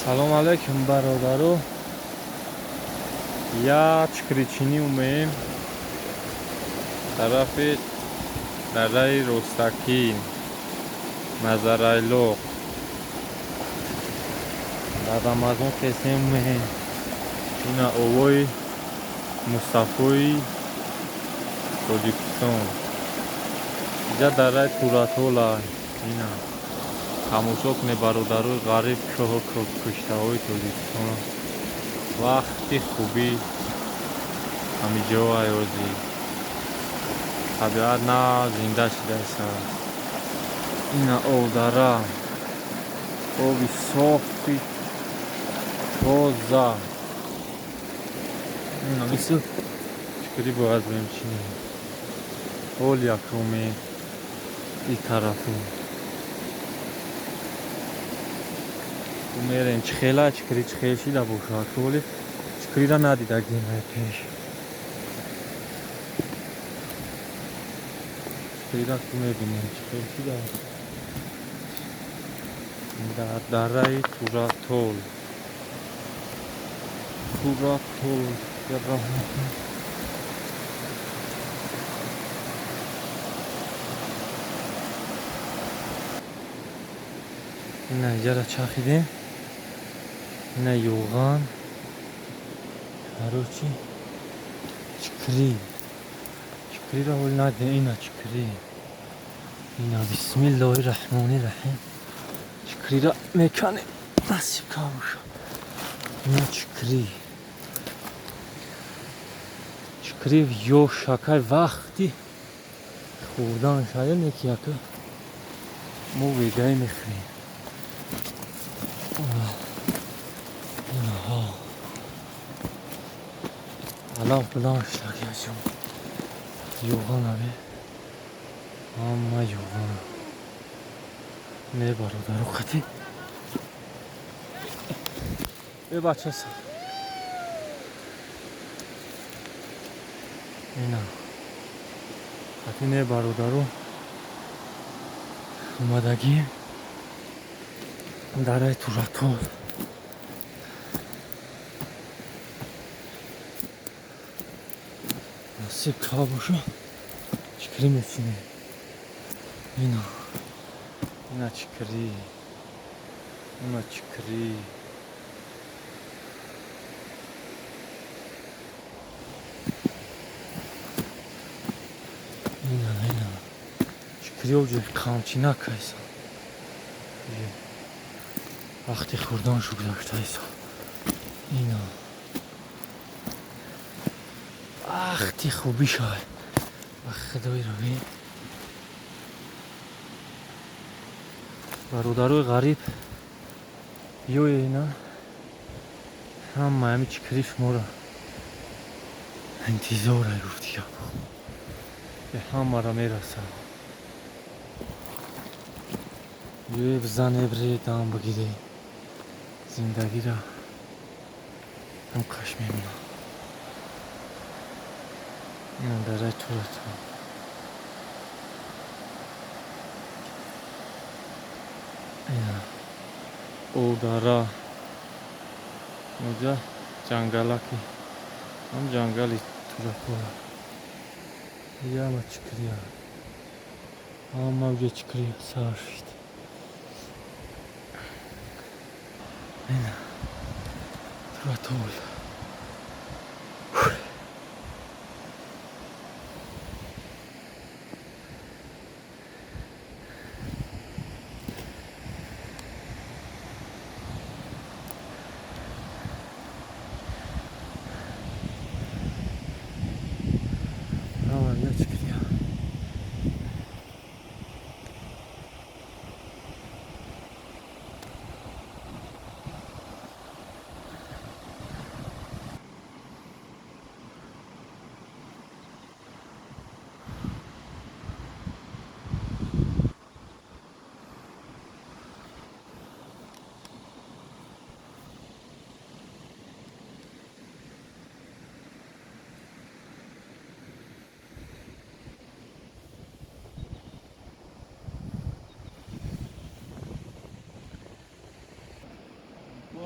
Салом алейкум, бародару. Я чикричини умеем тарафи дараи Ростакин, Назарайло. Дар Рамазон хесем умеем. Ина овои Мустафои Тоҷикистон. Иҷа дараи Туратола. Ина тамошо кунед бародарои ғариб чоҳо куштаҳои Тоҷикистон. Вақти хубӣ ҳамиҷо аёзӣ. Табиат на зинда шудааст. Ина овдара. Оби софи тоза. Ина мисл чикри бояд мемчинем. ҳол якуме и тарафу. Умерем чихела чикри чихелшида бошад. Вале чикрира надида гемаи пеш. Чикрира ку мебинем чихелшида. Дар дараи Туратол. Туратол я раҳмат. Ина иҷара чахидем. Ина ёған. Ҳарочи чикри. Чикрира ҳол надидем. Ина чикри. Ина бисмиллоҳи раҳмони раҳим. Чикрира меканем. Насиб кавуша. Ина чикри. Чикри ё шакар вақти хӯрдан шаёд неки яка мо вегай мехӯрем. Инаҳо алав билан штак яҷом. Ёған аве. Ҳама ёған. Не бародару қати. Е бачаса. Ина. Қати не бародару. Омадаги. Дараи Туратол. Насиб кава боша. Чикри мечинем. Ина. Ина чикри. Ина чикри. Ина. Чикри оҷо камчина кайса. Вақти хӯрдан шугдаштаиса. Ина. Вақти хубӣ шавад. Ба худои равӣ. Бародарои ғариб ёе ина ҳама ҳами чикри шуморо интизора гуфтия. Ҳамаро мерасад. ёе бизане бире дам бигире. Зиндагиро ҳам каш мемона. Ина дараи Туратол. Ина овдара. Оҷа ҷангалаки. Ҳам ҷангали Туратола. Яма чикрия. Ҳама оҷа чикрия сар шуд. Ина Туратол.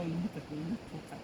inny taki inny tutaj.